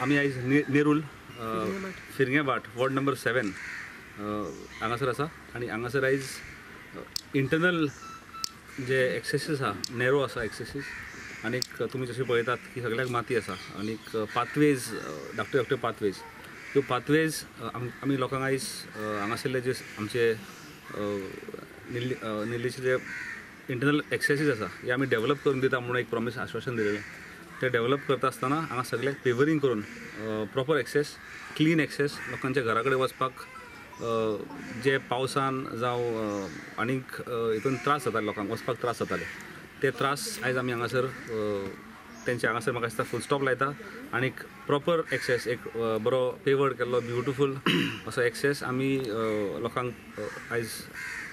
आमी आयज नेरूल फिरंगे भाट वॉर्ड नंबर 7 हांगासर आसा आनी हांगासर आयज इंटरनल जे एक्सेसीस आसा नॅरो आसा एक्सेसीस आनीक तुमी जशें पळयतात की सगळ्याक माती आसा आनीक पाथवेज धाकट्यो धाकट्यो पाथवेज ह्यो पाथवेज आमी लोकांक आयज हांगासरले जे आमचे निल्लीचे जे इंटरनल एक्सेसीस आसा हे आमी डेवलप करून दिता म्हणून एक प्रॉमीस आश्वासन दिलेलें ते डेवलप करता आसतना हांगा सगळ्याक पेवरिंग करून प्रॉपर एक्सेस क्लीन एक्सेस लोकांच्या घरा कडेन वचपाक जे पावसान जावं आनीक हितून त्रास जाताले लोकांक वचपाक त्रास जाताले ते त्रास आयज आमी हांगासर तेंचे हांगासर म्हाका दिसता फूल स्टॉप लायता आनीक प्रॉपर एक्सेस एक बरो पेवर्ड केल्लो ब्युटिफूल असो एक्सेस आमी लोकांक आयज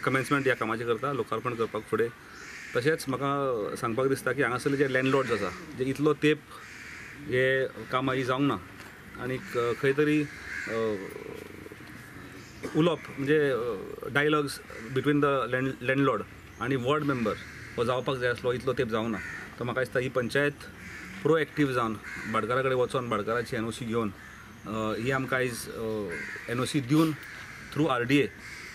कमेन्समेंट ह्या कामाचें करता लोकार्पण करपाक फुडें तशेंच म्हाका सांगपाक दिसता की हांगासरले जे लँडलॉर्ड्स आसा जे इतलो तेंप हे काम ही जावंक ना आनीक खंय तरी उलोवप म्हणजे डायलॉग्स बिटवीन द लँडलॉर्ड आनी वॉर्ड मेंबर हो जावपाक जाय आसलो इतलो तेंप जावंक ना तर म्हाका दिसता ही पंचायत प्रोएक्टीव जावन भाटकारा कडेन वचून भाटकाराची NOC घेवन ही आमकां आयज NOC दिवन थ्रू RDA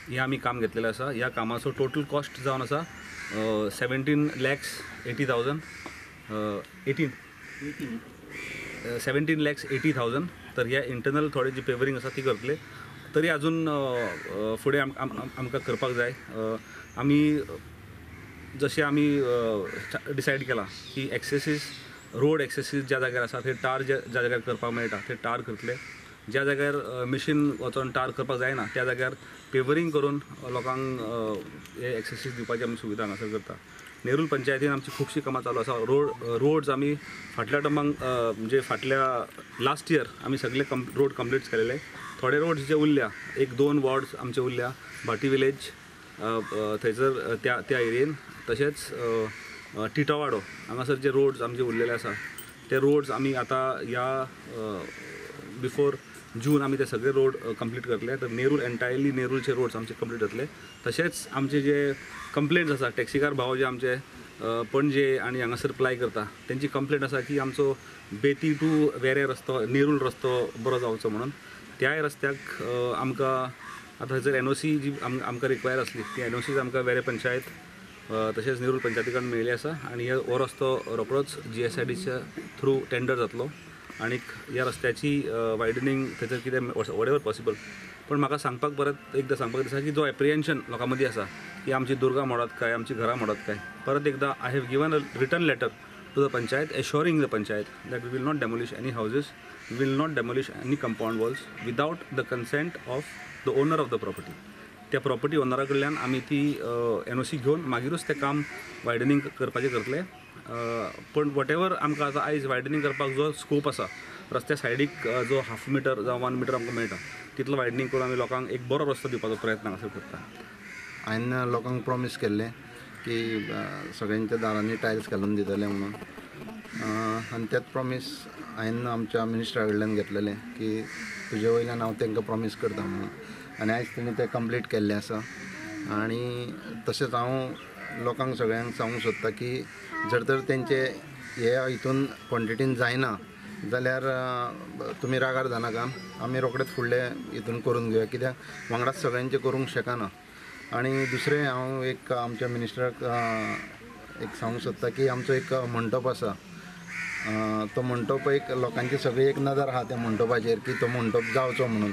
हे आमी काम घेतलेलें आसा ह्या कामाचो टोटल कॉस्ट जावन आसा 17,80,000 17,80,000 तर ह्या इंटरनल थोडी जी पेवरिंग आसा ती करतले तरी अजून फुडें आमकां करपाक जाय आमी जशें आमी डिसायड केलां की एक्सेसीस रोड एक्सेसीस ज्या जाग्यार आसा थंय टार ज्या जाग्यार करपाक मेळटा थंय टार करतले ज्या जाग्यार मशीन वचोन टार करपाक जायना त्या जाग्यार पेवरिंग करून लोकांक हे एक्सेसीस दिवपाची आमी सुविधा हांगासर करता नेरूल पंचायतीन आमची खुबशीं कामां चालू आसा रोड्स आमी फाटल्या टर्माक म्हणजे फाटल्या लास्ट इयर आमी सगळे रोड कंप्लीट केलेले थोडे रोड्स जे उरल्या 1-2 वॉर्ड्स आमचे उरल्या भाटी विलेज थंयसर त्या एरियेन तशेंच टिटवाडो हांगासर जे रोड्स आमचे उरलेले आसा ते रोड्स आमी आतां ह्या बिफोर जून आमी ते सगळे रोड कंप्लीट करतले तर नेरूल एंटायरली नेरूलचे रोड्स आमचे कंप्लीट जातले तशेंच आमचे जे कंप्लेंट्स आसा टॅक्सीकार भाव जे आमचे पणजे आनी हांगासर अप्लाय करता तेंची कंप्लेंट आसा की आमचो बेती टू वेरे रस्तो नेरूल रस्तो बरो जावचो म्हणून त्याय रस्त्याक आमकां आतां थंयसर NOC जी आमकां रिक्वायर आसली ती NOCज आमकां वेरे पंचायत तशेंच नेरूल पंचायती कडून मेळ्ळी आसा आनी हो रस्तो रोखडोच GSIDच्या थ्रू टेंडर जातलो आनीक ह्या रस्त्याची वायडनींग थंयसर कितें वॉटेवर पॉसिबल पण म्हाका सांगपाक परत एकदां सांगपाक दिसता की जो एप्रिहेन्शन लोकां मदीं आसा की आमची दुर्गा मोडत काय आमची घरां मोडत काय परत एकदां I have given a written letter to the panchayat assuring the panchayat that we will not demolish any houses we will not demolish any compound walls without the consent of the owner of the property त्या property ओनरा कडल्यान आमी ती NOC घेवन मागीरूच तें काम वायडनींग करपाचें करतले पण वॉटेवर आमकां आतां आयज वायडनींग करपाक जो स्कोप आसा रस्त्या सायडीक जो 1/2 मिटर जावं 1 मिटर आमकां मेळटा तितलो वायडनींग करून आमी लोकांक एक बरो रस्तो दिवपाचो प्रयत्न हांगासर करता हांवें लोकांक प्रॉमीस केल्लें की सगळ्यांच्या दारांनी टायल्स घालून दितले म्हणून आनी तेच प्रॉमीस हांवें आमच्या मिनिस्टरा कडल्यान घेतलेलें की तुजे वयल्यान हांव तांकां प्रॉमीस करता म्हणून आनी आयज तेणी तें कंप्लीट केल्लें आसा आनी तशेंच हांव लोकांक सगळ्यांक सांगूंक सोदता की जर तर तेंचे हे हितून क्वॉन्टिटीन जायना जाल्यार तुमी रागार जानाका आमी रोखडेच फुडले हितून करून घेवया कित्याक वांगडाच सगळ्यांचें करूंक शकना आनी दुसरें हांव एक आमच्या मिनिस्टराक एक सांगूंक सोदता की आमचो एक मंडप आसा तो मंडप एक लोकांची सगळी एक नदर आहा त्या मंडपाचेर की तो मंडप जावचो म्हणून